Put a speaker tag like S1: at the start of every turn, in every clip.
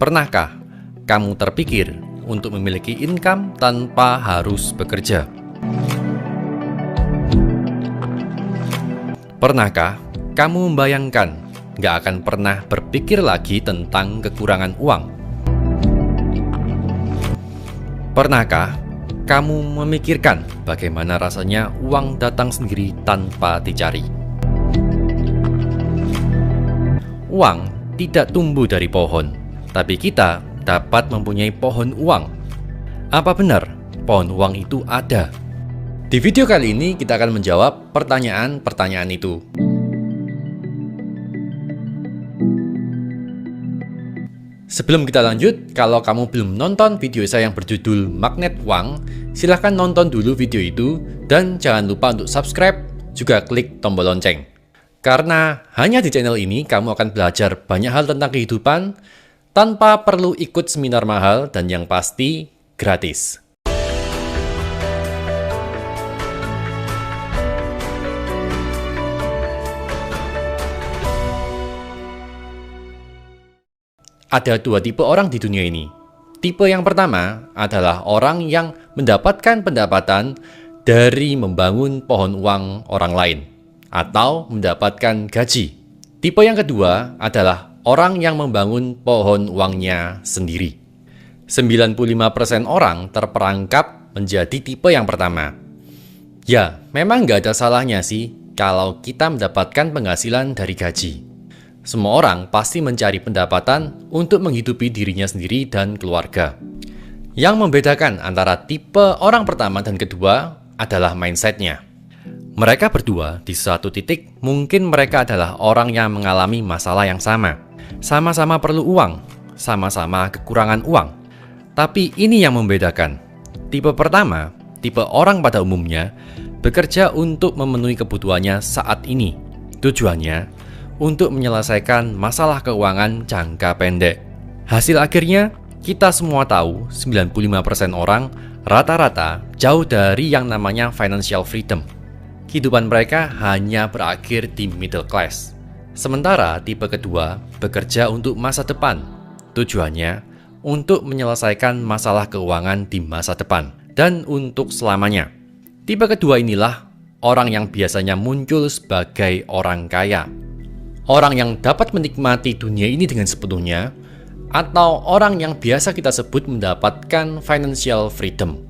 S1: Pernahkah kamu terpikir untuk memiliki income tanpa harus bekerja? Pernahkah kamu membayangkan gak akan pernah berpikir lagi tentang kekurangan uang? Pernahkah kamu memikirkan bagaimana rasanya uang datang sendiri tanpa dicari? Uang tidak tumbuh dari pohon, tapi kita dapat mempunyai pohon uang. Apa benar pohon uang itu ada? Di video kali ini kita akan menjawab pertanyaan-pertanyaan itu. Sebelum kita lanjut, kalau kamu belum nonton video saya yang berjudul Magnet Uang, silahkan nonton dulu video itu dan jangan lupa untuk subscribe, juga klik tombol lonceng. Karena hanya di channel ini kamu akan belajar banyak hal tentang kehidupan tanpa perlu ikut seminar mahal dan yang pasti gratis. Ada dua tipe orang di dunia ini. Tipe yang pertama adalah orang yang mendapatkan pendapatan dari membangun pohon uang orang lain atau mendapatkan gaji. Tipe yang kedua adalah orang yang membangun pohon uangnya sendiri. 95% orang terperangkap menjadi tipe yang pertama. Ya, memang nggak ada salahnya sih kalau kita mendapatkan penghasilan dari gaji. Semua orang pasti mencari pendapatan untuk menghidupi dirinya sendiri dan keluarga. Yang membedakan antara tipe orang pertama dan kedua adalah mindset-nya. Mereka berdua di suatu titik mungkin mereka adalah orang yang mengalami masalah yang sama. Sama-sama perlu uang, sama-sama kekurangan uang. Tapi ini yang membedakan. Tipe pertama, tipe orang pada umumnya, bekerja untuk memenuhi kebutuhannya saat ini. Tujuannya untuk menyelesaikan masalah keuangan jangka pendek. Hasil akhirnya, kita semua tahu 95% orang rata-rata jauh dari yang namanya financial freedom. Kehidupan mereka hanya berakhir di middle class. Sementara tipe kedua bekerja untuk masa depan. Tujuannya untuk menyelesaikan masalah keuangan di masa depan dan untuk selamanya. Tipe kedua inilah orang yang biasanya muncul sebagai orang kaya. Orang yang dapat menikmati dunia ini dengan sepenuhnya, atau orang yang biasa kita sebut mendapatkan financial freedom.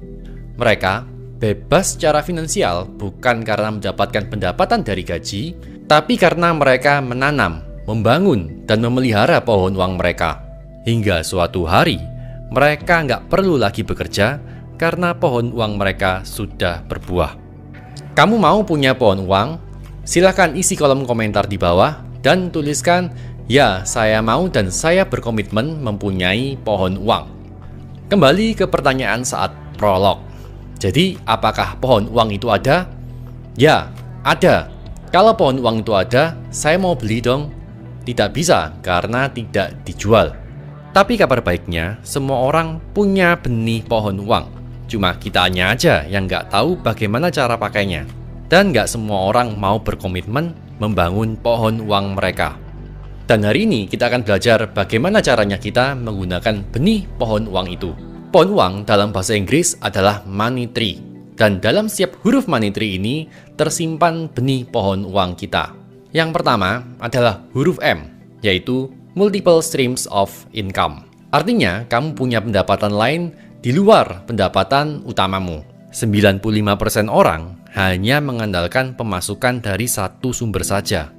S1: Mereka bebas secara finansial bukan karena mendapatkan pendapatan dari gaji, tapi karena mereka menanam, membangun, dan memelihara pohon uang mereka. Hingga suatu hari, mereka nggak perlu lagi bekerja karena pohon uang mereka sudah berbuah. Kamu mau punya pohon uang? Silahkan isi kolom komentar di bawah dan tuliskan, "Ya, saya mau dan saya berkomitmen mempunyai pohon uang." Kembali ke pertanyaan saat prolog. Jadi, apakah pohon uang itu ada? Ya, ada. Kalau pohon uang itu ada, saya mau beli dong. Tidak bisa karena tidak dijual. Tapi kabar baiknya, semua orang punya benih pohon uang. Cuma kitanya aja yang nggak tahu bagaimana cara pakainya. Dan nggak semua orang mau berkomitmen membangun pohon uang mereka. Dan hari ini kita akan belajar bagaimana caranya kita menggunakan benih pohon uang itu. Pohon uang dalam bahasa Inggris adalah money tree. Dan dalam setiap huruf money tree ini tersimpan benih pohon uang kita. Yang pertama adalah huruf M, yaitu multiple streams of income. Artinya kamu punya pendapatan lain di luar pendapatan utamamu. 95% orang hanya mengandalkan pemasukan dari satu sumber saja.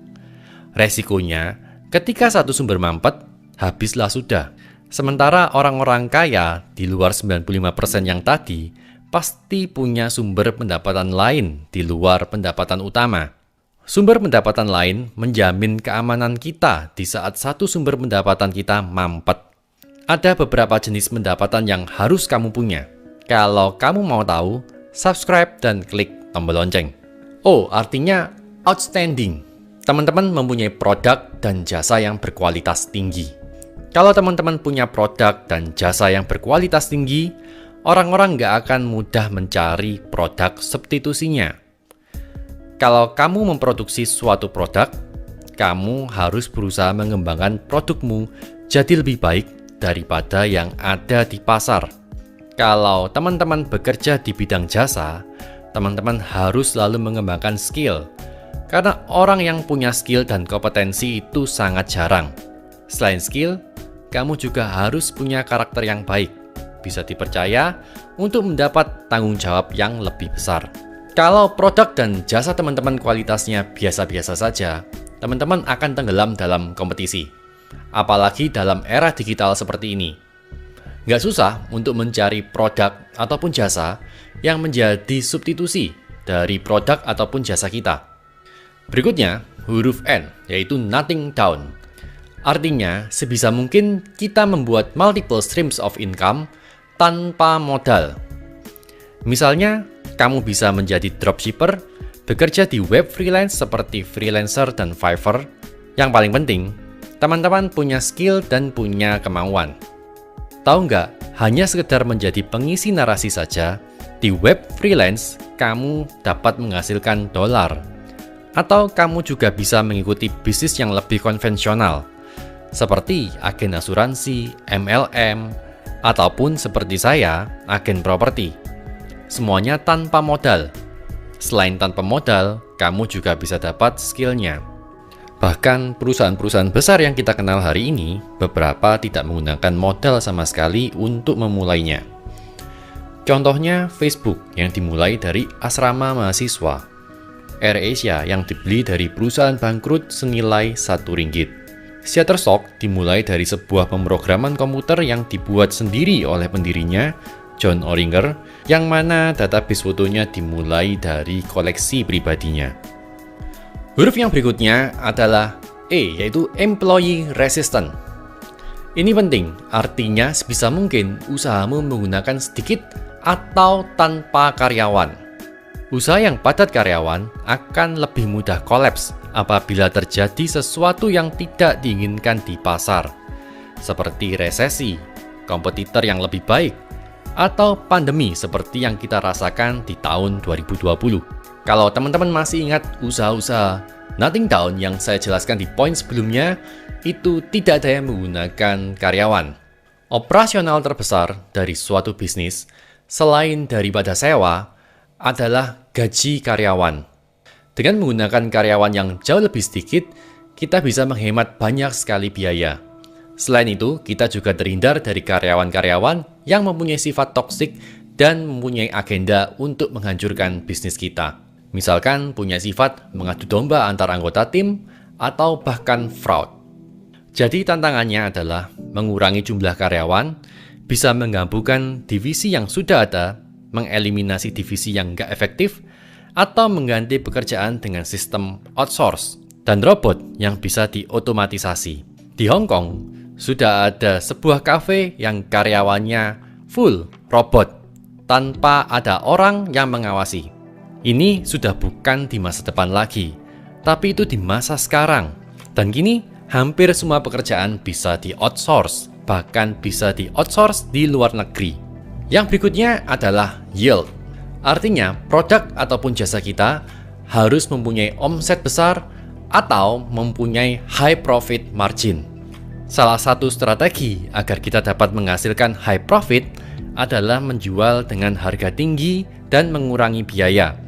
S1: Resikonya, ketika satu sumber mampet, habislah sudah. Sementara orang-orang kaya di luar 95% yang tadi pasti punya sumber pendapatan lain di luar pendapatan utama. Sumber pendapatan lain menjamin keamanan kita di saat satu sumber pendapatan kita mampet. Ada beberapa jenis pendapatan yang harus kamu punya. Kalau kamu mau tahu, subscribe dan klik tombol lonceng. Oh, artinya outstanding. Teman-teman mempunyai produk dan jasa yang berkualitas tinggi. Kalau teman-teman punya produk dan jasa yang berkualitas tinggi, orang-orang nggak akan mudah mencari produk substitusinya. Kalau kamu memproduksi suatu produk, kamu harus berusaha mengembangkan produkmu jadi lebih baik daripada yang ada di pasar. Kalau teman-teman bekerja di bidang jasa, teman-teman harus selalu mengembangkan skill. Karena orang yang punya skill dan kompetensi itu sangat jarang. Selain skill, kamu juga harus punya karakter yang baik, bisa dipercaya untuk mendapat tanggung jawab yang lebih besar. Kalau produk dan jasa teman-teman kualitasnya biasa-biasa saja, teman-teman akan tenggelam dalam kompetisi. Apalagi dalam era digital seperti ini. Nggak susah untuk mencari produk ataupun jasa yang menjadi substitusi dari produk ataupun jasa kita. Berikutnya, huruf N, yaitu nothing down. Artinya, sebisa mungkin kita membuat multiple streams of income tanpa modal. Misalnya, kamu bisa menjadi dropshipper, bekerja di web freelance seperti Freelancer dan Fiverr. Yang paling penting, teman-teman punya skill dan punya kemauan. Tahu nggak, hanya sekedar menjadi pengisi narasi saja, di web freelance kamu dapat menghasilkan dolar. Atau kamu juga bisa mengikuti bisnis yang lebih konvensional, seperti agen asuransi, MLM, ataupun seperti saya, agen properti. Semuanya tanpa modal. Selain tanpa modal, kamu juga bisa dapat skillnya. Bahkan perusahaan-perusahaan besar yang kita kenal hari ini, beberapa tidak menggunakan modal sama sekali untuk memulainya. Contohnya Facebook yang dimulai dari asrama mahasiswa, AirAsia yang dibeli dari perusahaan bangkrut senilai Rp1. Shutterstock dimulai dari sebuah pemrograman komputer yang dibuat sendiri oleh pendirinya, John Oringer, yang mana database fotonya dimulai dari koleksi pribadinya. Huruf yang berikutnya adalah E, yaitu Employee Resistant. Ini penting, artinya sebisa mungkin usahamu menggunakan sedikit atau tanpa karyawan. Usaha yang padat karyawan akan lebih mudah kolaps apabila terjadi sesuatu yang tidak diinginkan di pasar, seperti resesi, kompetitor yang lebih baik, atau pandemi seperti yang kita rasakan di tahun 2020. Kalau teman-teman masih ingat usaha-usaha nothing down yang saya jelaskan di poin sebelumnya, itu tidak ada yang menggunakan karyawan. Operasional terbesar dari suatu bisnis, selain daripada sewa, adalah gaji karyawan. Dengan menggunakan karyawan yang jauh lebih sedikit, kita bisa menghemat banyak sekali biaya. Selain itu, kita juga terhindar dari karyawan-karyawan yang mempunyai sifat toksik dan mempunyai agenda untuk menghancurkan bisnis kita. Misalkan punya sifat mengadu domba antar anggota tim atau bahkan fraud. Jadi tantangannya adalah mengurangi jumlah karyawan, bisa menggabungkan divisi yang sudah ada, mengeliminasi divisi yang nggak efektif, atau mengganti pekerjaan dengan sistem outsource dan robot yang bisa diotomatisasi. Di Hong Kong, sudah ada sebuah kafe yang karyawannya full robot, tanpa ada orang yang mengawasi. Ini sudah bukan di masa depan lagi, tapi itu di masa sekarang. Dan kini, hampir semua pekerjaan bisa di-outsource, bahkan bisa di-outsource di luar negeri. Yang berikutnya adalah yield. Artinya, produk ataupun jasa kita harus mempunyai omset besar atau mempunyai high profit margin. Salah satu strategi agar kita dapat menghasilkan high profit adalah menjual dengan harga tinggi dan mengurangi biaya.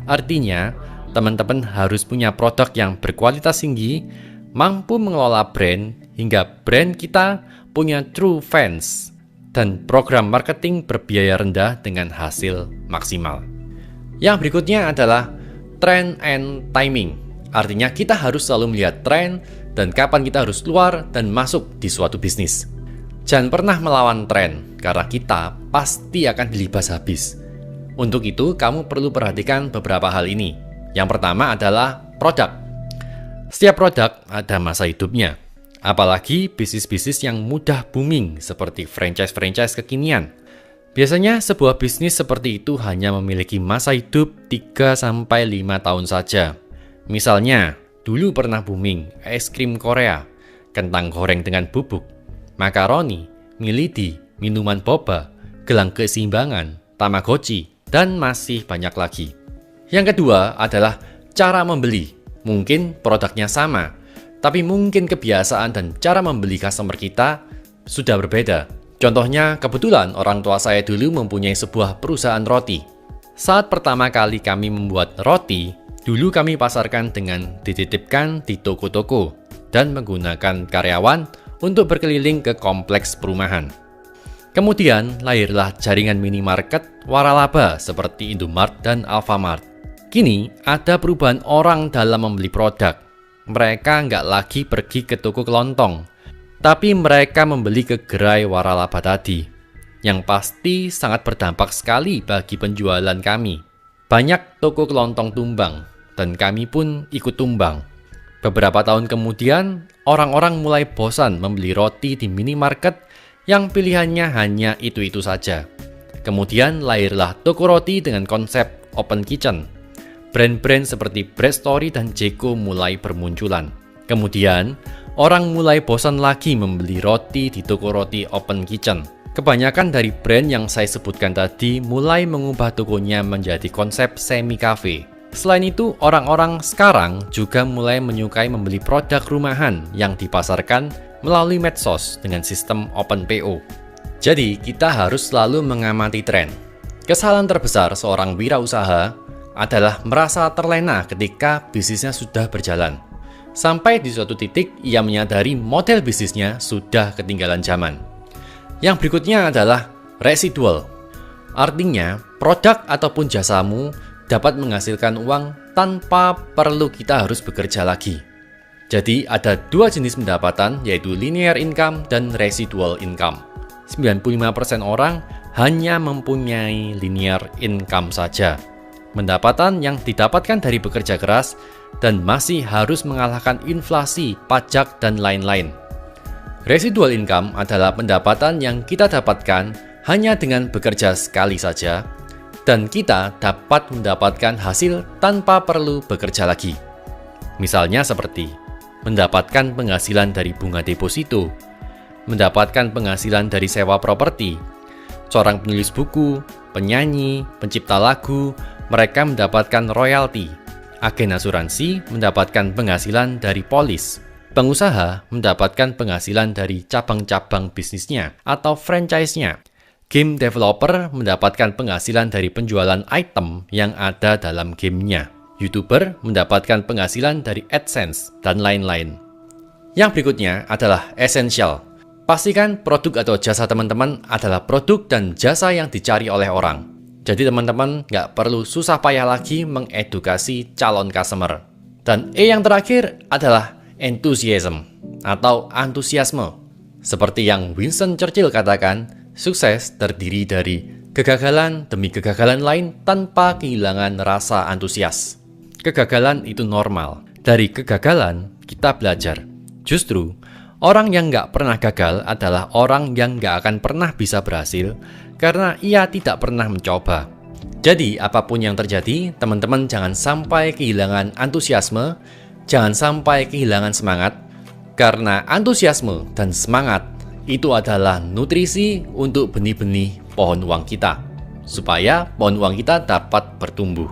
S1: Artinya, teman-teman harus punya produk yang berkualitas tinggi, mampu mengelola brand, hingga brand kita punya true fans, dan program marketing berbiaya rendah dengan hasil maksimal. Yang berikutnya adalah trend and timing. Artinya kita harus selalu melihat tren dan kapan kita harus keluar dan masuk di suatu bisnis. Jangan pernah melawan tren, karena kita pasti akan dilibas habis. Untuk itu, kamu perlu perhatikan beberapa hal ini. Yang pertama adalah produk. Setiap produk ada masa hidupnya. Apalagi bisnis-bisnis yang mudah booming seperti franchise-franchise kekinian. Biasanya sebuah bisnis seperti itu hanya memiliki masa hidup 3-5 tahun saja. Misalnya, dulu pernah booming es krim Korea, kentang goreng dengan bubuk, makaroni, milidi, minuman boba, gelang keseimbangan, Tamagotchi, dan masih banyak lagi. Yang kedua adalah cara membeli. Mungkin produknya sama, tapi mungkin kebiasaan dan cara membeli customer kita sudah berbeda. Contohnya, kebetulan orang tua saya dulu mempunyai sebuah perusahaan roti. Saat pertama kali kami membuat roti, dulu kami pasarkan dengan dititipkan di toko-toko dan menggunakan karyawan untuk berkeliling ke kompleks perumahan. Kemudian lahirlah jaringan minimarket waralaba seperti Indomart dan Alfamart. Kini ada perubahan orang dalam membeli produk. Mereka nggak lagi pergi ke toko kelontong, tapi mereka membeli ke gerai waralaba tadi. Yang pasti sangat berdampak sekali bagi penjualan kami. Banyak toko kelontong tumbang, dan kami pun ikut tumbang. Beberapa tahun kemudian, orang-orang mulai bosan membeli roti di minimarket yang pilihannya hanya itu-itu saja. Kemudian lahirlah toko roti dengan konsep open kitchen. Brand-brand seperti Bread Story dan Jeko mulai bermunculan. Kemudian, orang mulai bosan lagi membeli roti di toko roti open kitchen. Kebanyakan dari brand yang saya sebutkan tadi mulai mengubah tokonya menjadi konsep semi-cafe. Selain itu, orang-orang sekarang juga mulai menyukai membeli produk rumahan yang dipasarkan melalui medsos dengan sistem Open PO. Jadi, kita harus selalu mengamati tren. Kesalahan terbesar seorang wirausaha adalah merasa terlena ketika bisnisnya sudah berjalan. Sampai di suatu titik, ia menyadari model bisnisnya sudah ketinggalan zaman. Yang berikutnya adalah residual. Artinya, produk ataupun jasamu dapat menghasilkan uang tanpa perlu kita harus bekerja lagi. Jadi ada dua jenis pendapatan, yaitu linear income dan residual income. 95% orang hanya mempunyai linear income saja. Pendapatan yang didapatkan dari bekerja keras dan masih harus mengalahkan inflasi, pajak, dan lain-lain. Residual income adalah pendapatan yang kita dapatkan hanya dengan bekerja sekali saja, dan kita dapat mendapatkan hasil tanpa perlu bekerja lagi. Misalnya seperti mendapatkan penghasilan dari bunga deposito, mendapatkan penghasilan dari sewa properti. Seorang penulis buku, penyanyi, pencipta lagu, mereka mendapatkan royalti. Agen asuransi mendapatkan penghasilan dari polis. Pengusaha mendapatkan penghasilan dari cabang-cabang bisnisnya atau franchise-nya. Game developer mendapatkan penghasilan dari penjualan item yang ada dalam gamenya. YouTuber mendapatkan penghasilan dari AdSense, dan lain-lain. Yang berikutnya adalah essential. Pastikan produk atau jasa teman-teman adalah produk dan jasa yang dicari oleh orang. Jadi teman-teman nggak perlu susah payah lagi mengedukasi calon customer. Dan E yang terakhir adalah enthusiasm atau antusiasme. Seperti yang Winston Churchill katakan, sukses terdiri dari kegagalan demi kegagalan lain tanpa kehilangan rasa antusias. Kegagalan itu normal. Dari kegagalan, kita belajar. Justru, orang yang nggak pernah gagal adalah orang yang nggak akan pernah bisa berhasil karena ia tidak pernah mencoba. Jadi, apapun yang terjadi, teman-teman jangan sampai kehilangan antusiasme, jangan sampai kehilangan semangat, karena antusiasme dan semangat itu adalah nutrisi untuk benih-benih pohon uang kita, supaya pohon uang kita dapat bertumbuh.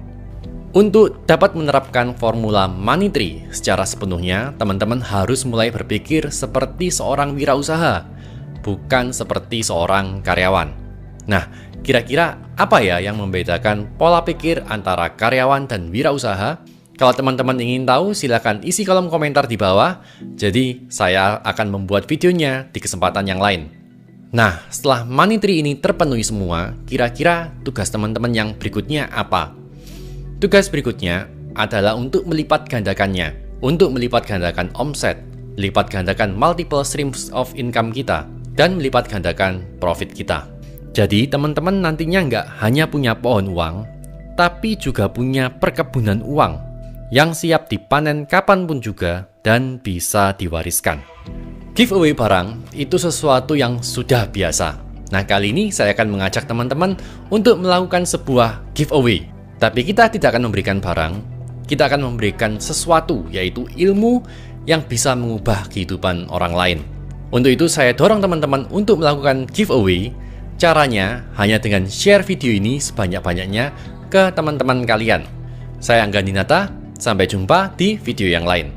S1: Untuk dapat menerapkan formula Money Tree secara sepenuhnya, teman-teman harus mulai berpikir seperti seorang wirausaha, bukan seperti seorang karyawan. Nah, kira-kira apa ya yang membedakan pola pikir antara karyawan dan wirausaha? Kalau teman-teman ingin tahu, silakan isi kolom komentar di bawah. Jadi, saya akan membuat videonya di kesempatan yang lain. Nah, setelah Money Tree ini terpenuhi semua, kira-kira tugas teman-teman yang berikutnya apa? Tugas berikutnya adalah untuk melipat gandakannya, untuk melipat gandakan omset, melipat gandakan multiple streams of income kita, dan melipat gandakan profit kita. Jadi teman-teman nantinya nggak hanya punya pohon uang, tapi juga punya perkebunan uang yang siap dipanen kapanpun juga dan bisa diwariskan. Giveaway barang itu sesuatu yang sudah biasa. Nah, kali ini saya akan mengajak teman-teman untuk melakukan sebuah giveaway. Tapi kita tidak akan memberikan barang, kita akan memberikan sesuatu, yaitu ilmu yang bisa mengubah kehidupan orang lain. Untuk itu saya dorong teman-teman untuk melakukan giveaway. Caranya hanya dengan share video ini sebanyak-banyaknya ke teman-teman kalian. Saya Angga Ninata, sampai jumpa di video yang lain.